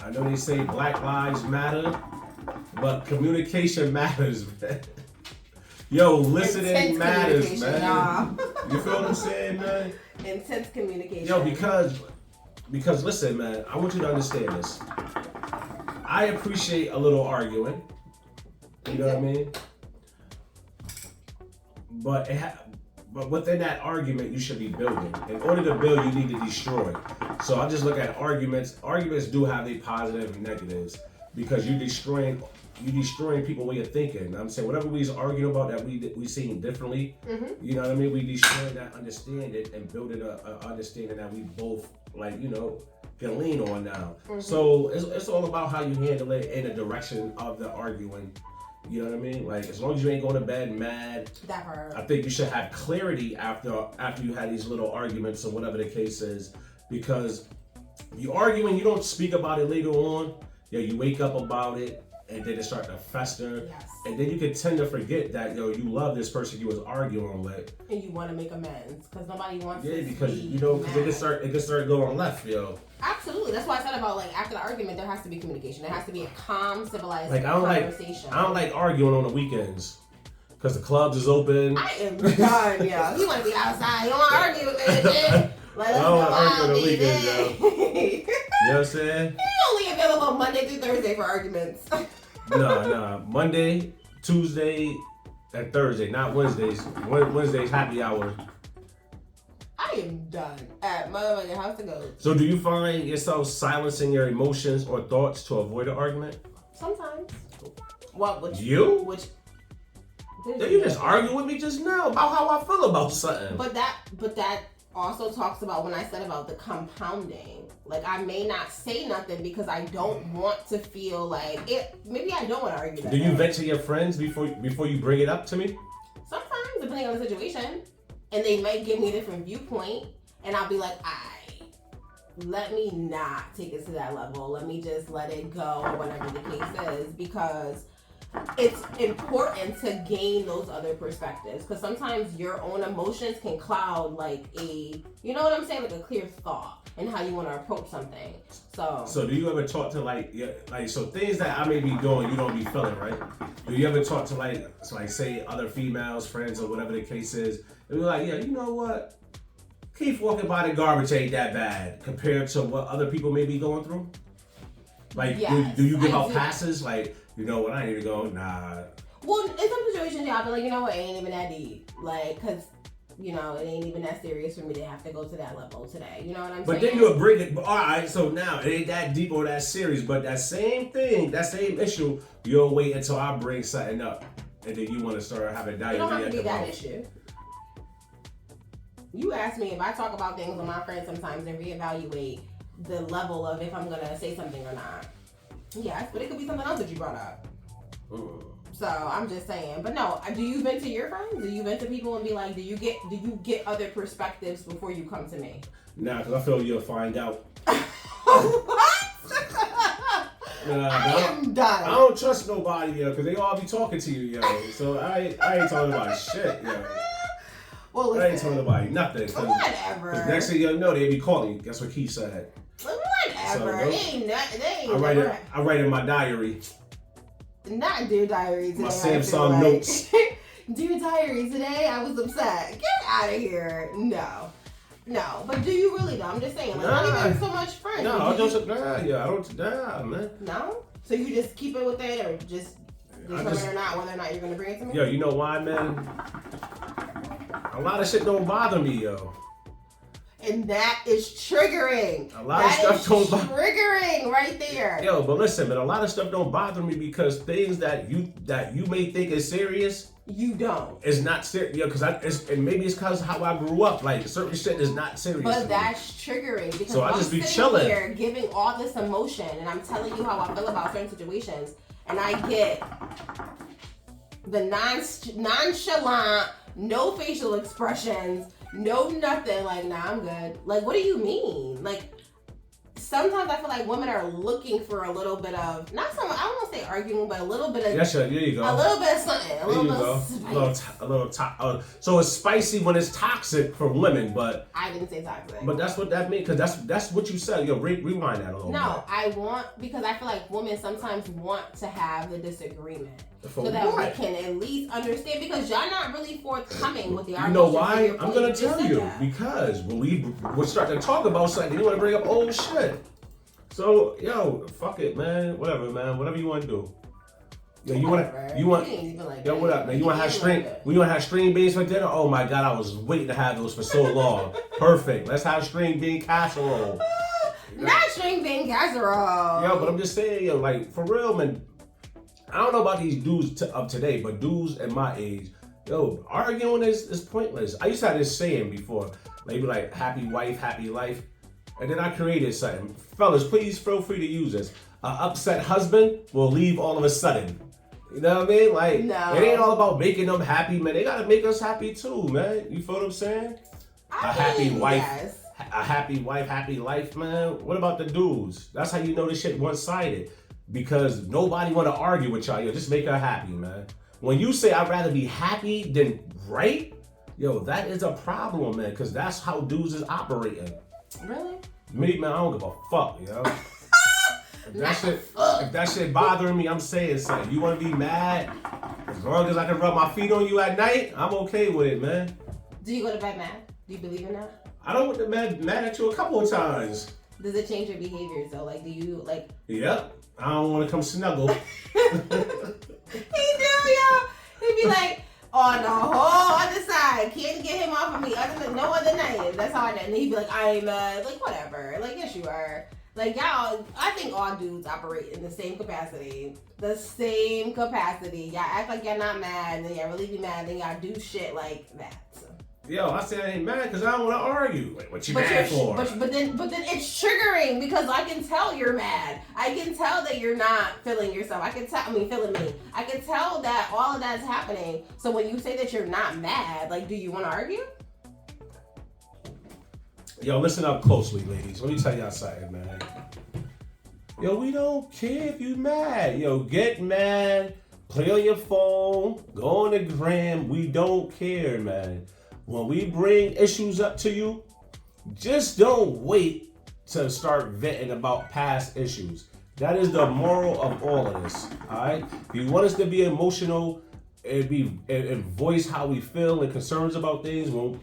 I know they say Black Lives Matter, but communication matters, man. Yo, listening Intense matters, man. Nah. You feel what I'm saying, man? Intense communication. Yo, because listen, man, I want you to understand this. I appreciate a little arguing. You know what I mean? But within that argument, you should be building. In order to build, you need to destroy. So I just look at arguments. Arguments do have their positive and negatives, because you're destroying people's way of thinking. I'm saying whatever we was arguing about that we seen differently. Mm-hmm. You know what I mean? We destroy that understanding and building a understanding that we both can lean on now. Mm-hmm. So it's all about how you handle it in the direction of the arguing. You know what I mean? Like, as long as you ain't going to bed mad, that hurt. I think you should have clarity after you had these little arguments or whatever the case is. Because you argue and you don't speak about it later on. Yeah, you wake up about it, and then it starts to fester. Yes. And then you can tend to forget that, you love this person you was arguing with. And you want to make amends, because nobody wants to. Yeah, because it can start going left, yo. Absolutely. That's why I said about, like, after the argument, there has to be communication. There has to be a calm, civilized conversation. I don't like arguing on the weekends, because the clubs is open. I am done, yo. You want to be outside. You don't want to argue with me, shit. Like, let's I don't want to argue on the weekends, yo. You know what I'm saying? You're only available Monday through Thursday for arguments. No. Monday, Tuesday, and Thursday, not Wednesdays. Wednesday's happy hour. I am done at motherfucking house to go. So do you find yourself silencing your emotions or thoughts to avoid an argument? Sometimes. What? Which? You just argued with me just now about how I feel about something. But that also talks about when I said about the compounding. Like, I may not say nothing because I don't want to feel like it. Maybe I don't want to argue. Do you vent to your friends before you bring it up to me? Sometimes, depending on the situation. And they might give me a different viewpoint, and I'll be like, let me not take it to that level. Let me just let it go, or whatever the case is, because it's important to gain those other perspectives. Because sometimes your own emotions can cloud, like, like a clear thought and how you want to approach something. So do you ever talk to so things that I may be doing you don't be feeling, right? Do you ever talk to say other females, friends, or whatever the case is? And be like, yeah, you know what? Keith walking by the garbage ain't that bad compared to what other people may be going through. Like, yes, do you give out passes? Like, you know what? I need to go. Nah. Well, in some situations, I'll be like, you know what? It ain't even that deep. Like, cause it ain't even that serious for me to have to go to that level today. You know what I'm saying? But then you'll bring it. All right. So now it ain't that deep or that serious. But that same thing, that same issue, you'll wait until I bring something up, and then you want to start having diarrhea. It don't have to be that issue. You ask me if I talk about things with my friends sometimes and reevaluate the level of if I'm gonna say something or not. Yes, but it could be something else that you brought up. So I'm just saying. But no, do you vent to your friends? Do you vent to people and be like, do you get other perspectives before you come to me? Nah, because I feel you'll find out. What? I am done. I don't trust nobody, yo, because they all be talking to you, yo. So I ain't talking about shit, yo. Well, I ain't telling nobody nothing. Whatever. Next thing you know, they be calling you. That's what Keith said. Whatever. So, I write in my diary. Not dear diary today. My Samsung notes. Dear diary today, I was upset. Get out of here. No. But do you really though? I'm just saying. Like, not even so much friends. No, I don't. Man. No. So you just keep it with it, or just determine or not whether or not you're gonna bring it to me? Yo, you know why, man? A lot of shit don't bother me, yo. And that is triggering. A lot of stuff don't bother me. Triggering right right there. Yo, but listen, man, a lot of stuff don't bother me because things that you may think is serious, you don't. It's not serious, and maybe it's because how I grew up. Like certain shit is not serious. But that's triggering because so I I'm just be sitting chilling here giving all this emotion, and I'm telling you how I feel about certain situations, and I get the nonchalant, no facial expressions, no nothing. Like, nah, I'm good. Like, what do you mean? Like, sometimes I feel like women are looking for a little bit of, I don't want to say arguing, but a little bit of, there you go. A little bit of something, a little bit of spice. So it's spicy when it's toxic for women, but I didn't say toxic. But that's what that means, because that's what you said. Yo, rewind that a little bit. No, because I feel like women sometimes want to have the disagreement. For so that what? we can at least understand, because y'all not really forthcoming with the argument. You know why? I'm going to tell you. Because when we start to talk about something, you want to bring up old shit. So, yo, fuck it, man. Whatever, man. Whatever you want to do. Yo, what up, man? You want to have string beans for dinner? Oh my God, I was waiting to have those for so long. Perfect. Let's have string bean casserole. Not string bean casserole. Yo, but I'm just saying, yo, like, for real, man. I don't know about these dudes of today, but dudes at my age, yo, arguing is pointless. I used to have this saying before, maybe like happy wife, happy life. And then I created something. Fellas, please feel free to use this. An upset husband will leave all of a sudden. You know what I mean? Like, no. It ain't all about making them happy, man. They gotta make us happy too, man. You feel what I'm saying? Happy wife, a happy wife, happy life, man. What about the dudes? That's how you know this shit one-sided. Because nobody want to argue with y'all. Yo, just make her happy, man. When you say I'd rather be happy than right, yo, that is a problem, man. Because that's how dudes is operating. Really? Me, man, I don't give a fuck, yo. If that shit bothering me, I'm saying something. You want to be mad? As long as I can rub my feet on you at night, I'm okay with it, man. Do you go to bed mad? Do you believe in that? I don't get mad at you a couple of times. Does it change your behaviors though? Like, do you like? Yep. I don't want to come snuggle. He do, y'all. He'd be like, on the whole other side, can't get him off of me no other night. That's how I did. And he'd be like, I ain't mad. Like, whatever. Like, yes, you are. Like, y'all, I think all dudes operate in the same capacity. The same capacity. Y'all act like y'all not mad, and then y'all really be mad, and then y'all do shit like that. Yo, I say I ain't mad because I don't want to argue. Like, what you mad for? But then it's triggering because I can tell you're mad. I can tell that you're not feeling yourself. Feeling me. I can tell that all of that's happening. So when you say that you're not mad, like, do you want to argue? Yo, listen up closely, ladies. Let me tell y'all something, man. Yo, we don't care if you mad. Yo, get mad. Play on your phone. Go on the gram. We don't care, man. When we bring issues up to you, just don't wait to start venting about past issues. That is the moral of all of this, all right? If you want us to be emotional and voice how we feel and concerns about things, when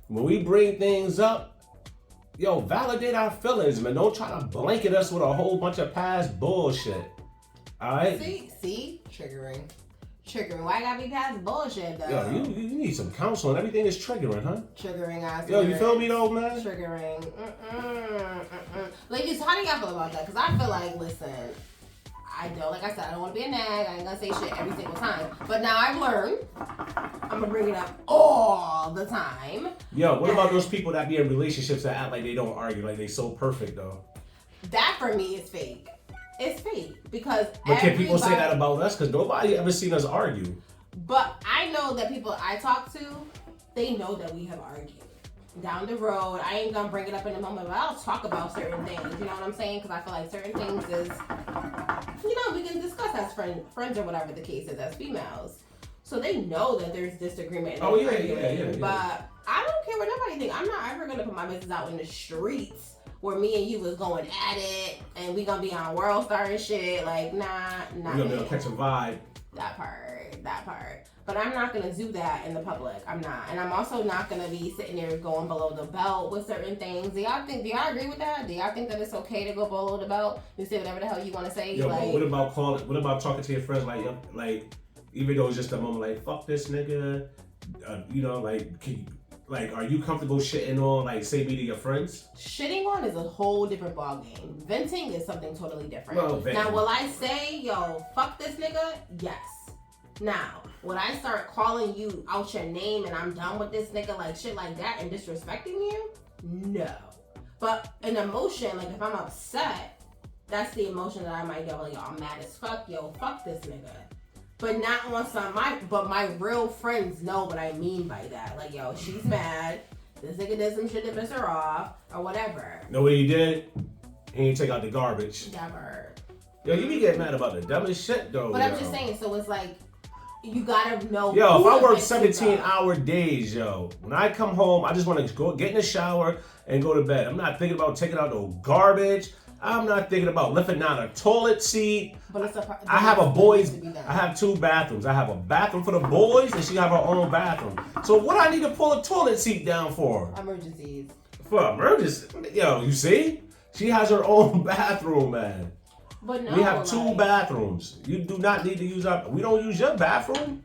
we bring things up, yo, validate our feelings, man. Don't try to blanket us with a whole bunch of past bullshit, all right? See? Triggering. Why I gotta be past bullshit though? Yo, you need some counseling. Everything is triggering, huh? Triggering ass. Yo, you feel me though, man? Triggering. Ladies, how do y'all feel about that? Because I feel like, listen, like I said, I don't want to be a nag. I ain't gonna say shit every single time. But now I've learned, I'm gonna bring it up all the time. Yo, what about those people that be in relationships that act like they don't argue, like they so perfect though? That for me is fake. It's fake because. But can people say that about us? Because nobody ever seen us argue. But I know that people I talk to, they know that we have argued down the road. I ain't gonna bring it up in a moment, but I'll talk about certain things. You know what I'm saying? Because I feel like certain things is, we can discuss as friends or whatever the case is as females. So they know that there's disagreement. Oh yeah. But I don't care what nobody thinks. I'm not ever gonna put my business out in the streets where me and you was going at it and we gonna be on World Star and shit. Like, nah. We gonna be able to catch a vibe. That part. But I'm not gonna do that in the public. I'm not. And I'm also not gonna be sitting there going below the belt with certain things. Do y'all agree with that? Do y'all think that it's okay to go below the belt? You say whatever the hell you wanna say? Yo, but what about talking to your friends like even though it's just a moment like, fuck this nigga, like, are you comfortable shitting on, like, say, me to your friends? Shitting on is a whole different ballgame. Venting is something totally different. Well, now, will I say, yo, fuck this nigga? Yes. Now, would I start calling you out your name and I'm done with this nigga, like shit like that, and disrespecting you? No. But an emotion, like if I'm upset, that's the emotion that I might go, like, yo, I'm mad as fuck, yo, fuck this nigga. But not on but my real friends know what I mean by that. Like, yo, she's mad, this nigga did some shit to piss her off, or whatever. Know what he did? He ain't take out the garbage. Never. Yo, you be getting mad about the dumbest shit, though. But I'm just saying, so it's like, you gotta know. Yo, if I work 17-hour days, yo, when I come home, I just want to go get in the shower and go to bed. I'm not thinking about taking out no garbage. I'm not thinking about lifting down a toilet seat. But I have 2 bathrooms. I have a bathroom for the boys, and she have her own bathroom. So what I need to pull a toilet seat down for? Emergencies. For emergency? Yo, you see? She has her own bathroom, man. But no, we have 2 bathrooms. You do not need to use our. We don't use your bathroom.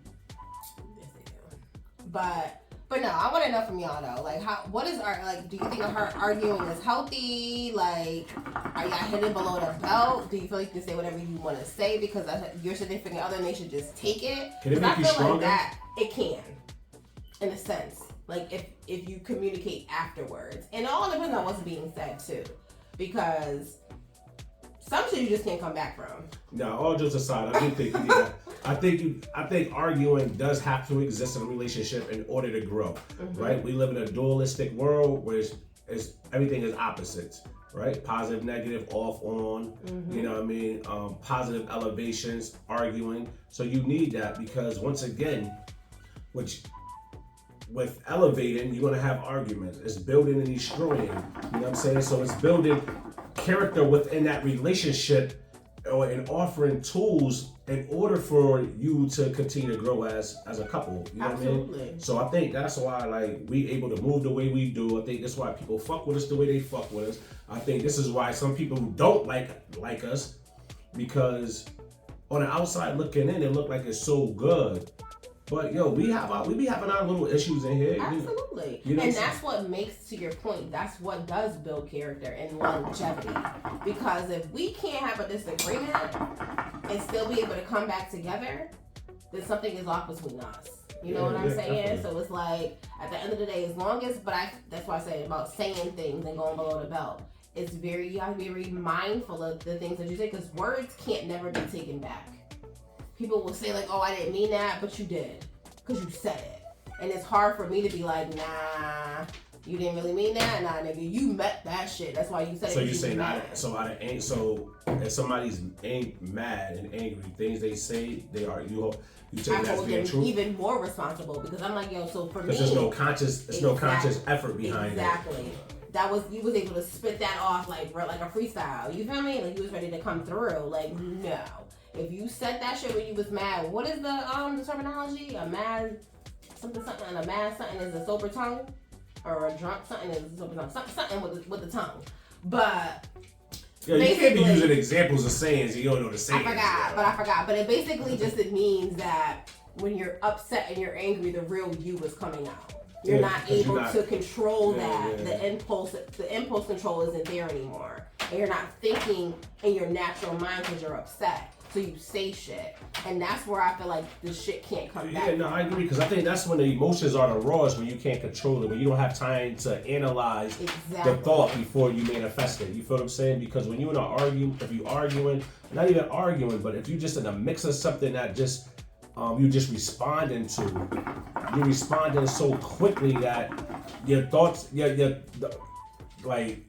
Yes, they do. But no, I want to know from y'all though. Like, what is like? Do you think her arguing is healthy? Like, are y'all hitting below the belt? Do you feel like you can say whatever you want to say because your significant other, and they should just take it? Can it make you stronger? Like that it can, in a sense. Like if you communicate afterwards, and it all depends on what's being said too, because. Some shit you just can't come back from. No, all jokes aside, I do think you need that. I think arguing does have to exist in a relationship in order to grow, right? We live in a dualistic world where everything is opposites, right? Positive, negative, off, on. You know what I mean? Positive elevations, arguing. So you need that because once again, with elevating, you're gonna have arguments. It's building and destroying. You know what I'm saying? So it's building character within that relationship and offering tools in order for you to continue to grow as a couple. You know Absolutely. what I mean? So I think that's why like we able to move the way we do. I think that's why people fuck with us the way they fuck with us. I think this is why some people who don't like us, because on the outside looking in, it look like it's so good. But yo, we be having our little issues in here. Absolutely. You know and that's what makes, to your point, that's what does build character and longevity. Because if we can't have a disagreement and still be able to come back together, then something is off between us. You know what I'm saying? Definitely. So it's like, at the end of the day, as long as, that's why I say about saying things and going below the belt. You have to be very mindful of the things that you say, because words can't never be taken back. People will say like, oh, I didn't mean that, but you did, because you said it. And it's hard for me to be like, nah, you didn't really mean that, nah, nigga, you meant that shit. That's why you said it. So you say not. So if somebody's mad and angry, things they say, you take that as being true. Even more responsible, because I'm like, yo, so for me, there's no conscious effort behind it. Exactly. You was able to spit that off like a freestyle. You feel me? Like you was ready to come through. Like no. If you said that shit when you was mad, what is the terminology? A mad something, and a mad something is a sober tongue, or a drunk something is a sober tongue. Something with the tongue. But yeah, you can't be using examples of sayings and you don't know the sayings. I forgot. But it basically it means that when you're upset and you're angry, the real you is coming out. You're not able to control that. The impulse control isn't there anymore. And you're not thinking in your natural mind because you're upset. So you say shit. And that's where I feel like the shit can't come back. Yeah, no, I agree. Because I think that's when the emotions are the rawest, when you can't control it, when you don't have time to analyze the thought before you manifest it. You feel what I'm saying? Because when you're in an argument, if you're arguing, not even arguing, but if you're just in a mix of something that just you're just responding to, you're responding so quickly that your thoughts, like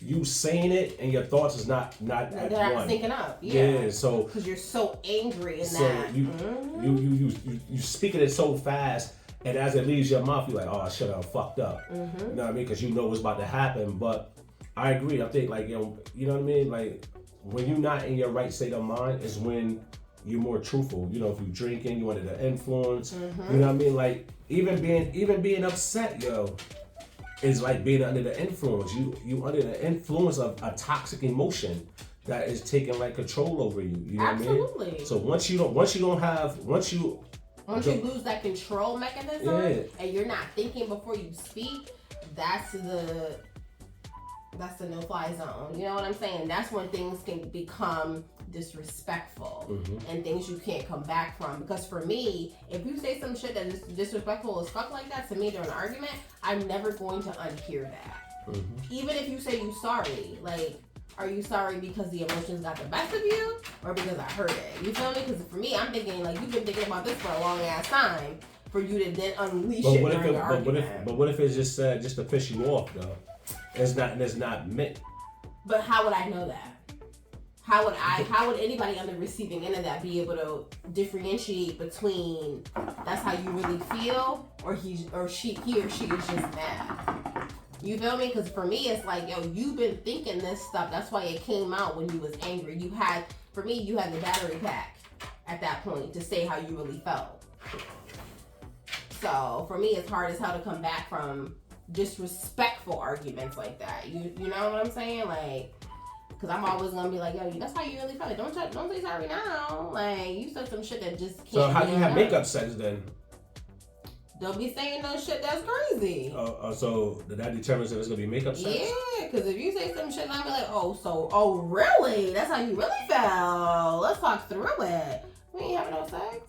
you saying it and your thoughts is not at they're not one. syncing up. Yeah. So because you're so angry in so that. You speaking it so fast, and as it leaves your mouth, you're like, oh, I should have fucked up. You know what I mean? Because you know what's about to happen. But I agree. I think like you know what I mean. Like when you're not in your right state of mind is when you're more truthful. You know, if you're drinking, you under the influence. You know what I mean? Like even being upset, yo, is like being under the influence. You under the influence of a toxic emotion that is taking like control over you. You know what I mean? Absolutely. So once you Once you lose that control mechanism and you're not thinking before you speak, that's the no-fly zone. You know what I'm saying? That's when things can become disrespectful and things you can't come back from. Because for me, if you say some shit that is disrespectful as fuck like that to me during an argument, I'm never going to unhear that. Even if you say you sorry, like, are you sorry because the emotions got the best of you or because I heard it? You feel me? Because for me, I'm thinking, like, you've been thinking about this for a long ass time for you to then unleash it during the argument. But what if it's just said just to piss you off, though? It's not meant. But how would I know that? How would anybody on the receiving end of that be able to differentiate between that's how you really feel or he or she is just mad? You feel me? Because for me, it's like, yo, you've been thinking this stuff. That's why it came out when you was angry. You had the battery pack at that point to say how you really felt. So for me, it's hard as hell to come back from disrespectful arguments like that. You know what I'm saying? Like, because I'm always gonna be like, yo, that's how you really felt. Don't say sorry now. Like, you said some shit that just can't. So how do you have makeup sex then? Don't be saying no shit that's crazy. So that determines if it's gonna be makeup sex? Yeah, because if you say some shit and I be like, oh really? That's how you really felt. Let's talk through it. We ain't having no sex.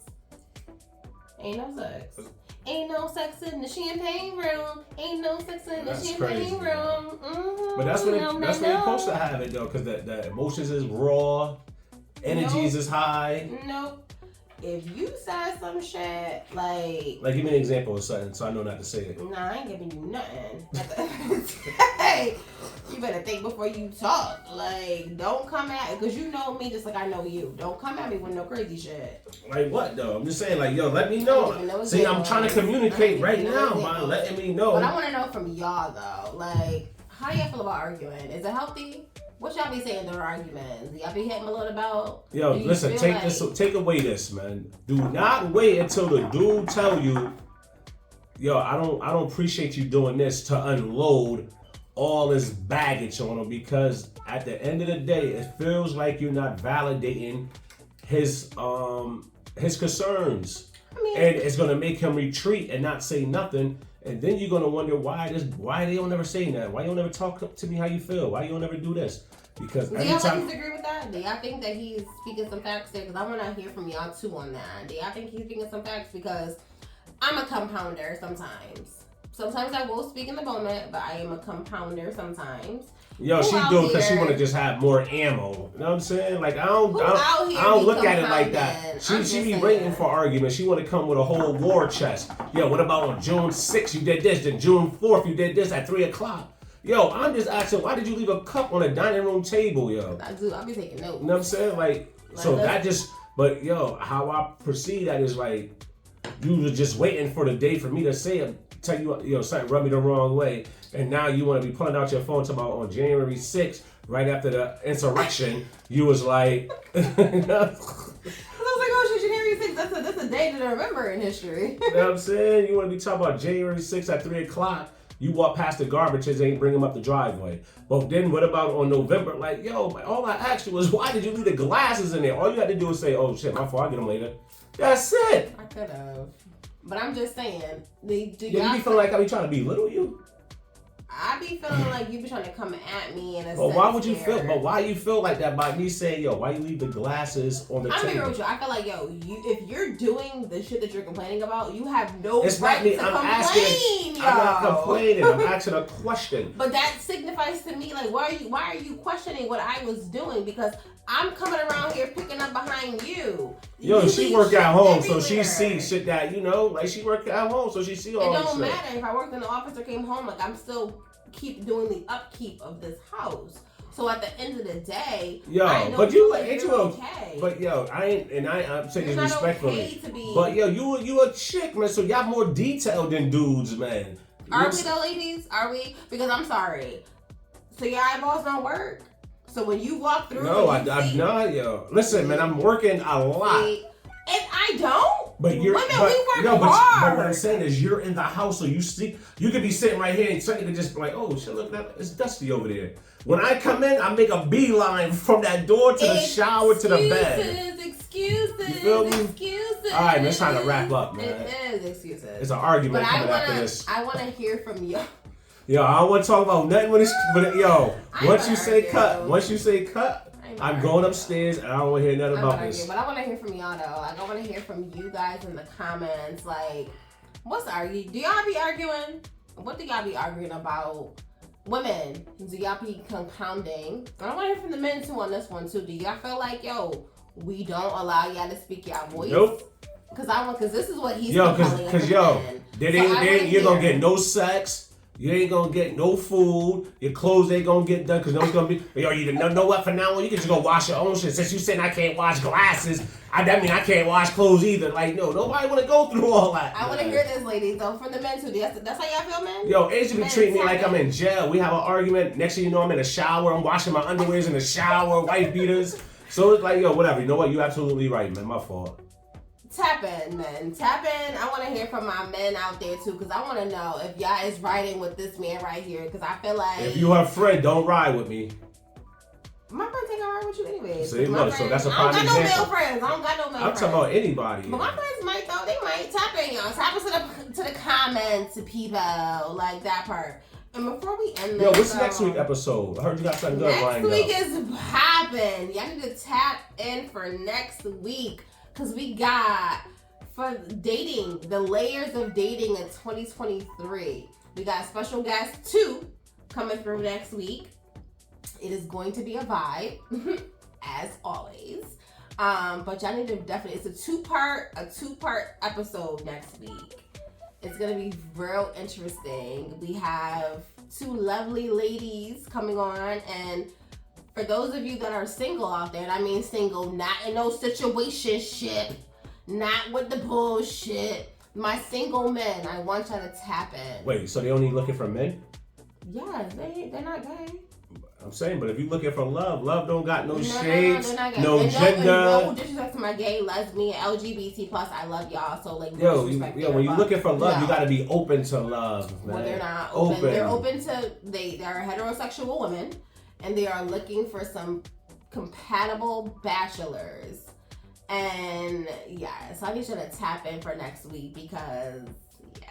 Ain't no sex. Ain't no sex in the champagne room. Ain't no sex in the champagne room. But that's when you're supposed to have it though, because the emotions is raw, energies is high. Nope. If you said some shit like give me an example of something so I know not to say it. Nah, I ain't giving you nothing. Hey, you better think before you talk. Like, don't come at, because you know me just like I know you. Don't come at me with no crazy shit. Like what though? I'm just saying, like, yo, let me know. See, I'm trying to communicate right now by letting me know. But I want to know from y'all though, like, how do y'all feel about arguing? Is it healthy? What y'all be saying during arguments? Do y'all be hitting a little about? Yo, listen, take away this, man. Do not wait until the dude tell you, yo, I don't appreciate you doing this, to unload all this baggage on him, because at the end of the day, it feels like you're not validating his concerns. And it's gonna make him retreat and not say nothing. And then you're gonna wonder why they don't never say that. Why you don't ever talk to me how you feel? Why you don't ever do this? Because do y'all disagree with that? Do y'all think that he's speaking some facts there? Because I want to hear from y'all too on that. Do y'all think he's speaking some facts? Because I'm a compounder sometimes. Sometimes I will speak in the moment, but I am a compounder sometimes. Yo, she do it because she want to just have more ammo. You know what I'm saying? Like, I don't look at it like that. She be waiting for arguments. She want to come with a whole war chest. Yo, what about on June 6th you did this, then June 4th you did this at 3 o'clock? Yo, I'm just asking, why did you leave a cup on a dining room table, yo? I do. I'll be taking notes. You know what I'm saying? Like so that just, but yo, how I perceive that is like, you was just waiting for the day for me to tell you, yo, something rubbed me the wrong way. And now you want to be pulling out your phone talking about on January 6th, right after the insurrection, you was like... I was like, oh shit, January 6th, that's a day to remember in history. You know what I'm saying? You want to be talking about January 6th at 3 o'clock, you walk past the garbage and ain't bring them up the driveway. But then what about on November? Like, yo, all I asked you was, why did you leave the glasses in there? All you had to do is say, oh shit, my fault, I'll get them later. That's it. I could have. But I'm just saying, you be feeling like I be trying to belittle you? I be feeling like you be trying to come at me in a sense. But why you feel like that by me saying, yo, why you leave the glasses on the table? I'm with you. I feel like, yo, if you're doing the shit that you're complaining about, you have no right to complain, yo. I'm not complaining. I'm asking a question. But that signifies to me, like, why are you questioning what I was doing? Because I'm coming around here picking up behind you. Yo, she work at home, so she see shit that, you know, like she work at home, so she see all this shit. It don't matter if I worked in the office or came home, like I'm still keep doing the upkeep of this house. So at the end of the day, yo, I know but you ain't okay. But yo, I'm saying this respectfully. Okay but yo, you a chick, man, so y'all more detailed than dudes, man. Are we though, ladies? Are we? Because I'm sorry. So your eyeballs don't work? So when you walk through, I'm not, yo. Listen, man, I'm working a lot. And I don't. But we work hard. But what I'm saying is, you're in the house, so you could be sitting right here, and something could just be like, oh shit, look, it's dusty over there. When I come in, I make a beeline from that door to the shower to the bed. excuses. You feel me? Excuses. All right, man, it's time to wrap up, man. It is excuses. It's an argument coming after this. I want to hear from you. Yo, I don't want to talk about nothing when it's. But yo, once you say cut, I'm going upstairs and I don't want to hear nothing about this. But I want to hear from y'all though. Like I want to hear from you guys in the comments. Like, what's the argument? Do y'all be arguing? What do y'all be arguing about? Women, do y'all be compounding? I want to hear from the men too on this one too. Do y'all feel like, yo, we don't allow y'all to speak y'all voice? Nope. Cause this is what he's you're gonna get no sex. You ain't gonna get no food. Your clothes ain't gonna get done because no one's gonna be. Yo, you know what? For now on, you can just go wash your own shit. Since you saying I can't wash glasses, that mean I can't wash clothes either. Like, no, nobody wanna go through all that. I wanna hear this, ladies. Though from the men too. That's how y'all feel, man. Yo, Asia be treating me like I'm in jail. We have an argument. Next thing you know, I'm in the shower. I'm washing my underwears in the shower, wife beaters. So it's like, yo, whatever. You know what? You're absolutely right, man. My fault. Tap in, men. Tap in. I want to hear from my men out there too, because I want to know if y'all is riding with this man right here. Because I feel like if you have a friend, don't ride with me. My friends ain't gonna ride with you anyway. So, so that's a prime example. I don't got no male friends. I don't got no male friends. I'm talking about anybody. But my friends might though. They might tap in, y'all. Tap into the comments, people, like that part. And before we end this, yo, what's next week's episode? I heard you got something good lined up. Next week is popping. Y'all need to tap in for next week. Because we got, for dating, the layers of dating in 2023. We got special guest 2 coming through next week. It is going to be a vibe, as always. But y'all need to definitely, it's a two-part episode next week. It's going to be real interesting. We have 2 lovely ladies coming on, and for those of you that are single out there, and I mean single, not in no situationship, not with the bullshit, my single men, I want y'all to tap in. Wait, so they only looking for men? Yeah, they're not gay. I'm saying, but if you looking for love don't got no shades, no gender. No disrespect to my gay, lesbian, LGBT+, I love y'all, so like no disrespect when you looking for love, you gotta be open to love, man. Well, they're not open. They're open to, they're heterosexual women. And they are looking for some compatible bachelors. And yeah, so I need you to tap in for next week because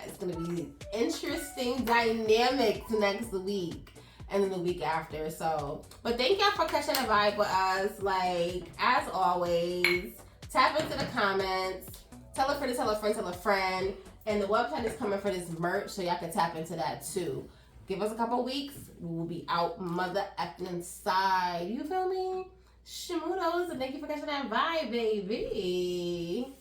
it's going to be interesting dynamics next week and then the week after. So, but thank y'all for catching a vibe with us. Like, as always, tap into the comments. Tell a friend to tell a friend, tell a friend. And the website is coming for this merch, so y'all can tap into that too. Give us a couple weeks. We will be out mother effing side. You feel me? Shmudos, and thank you for catching that vibe, baby.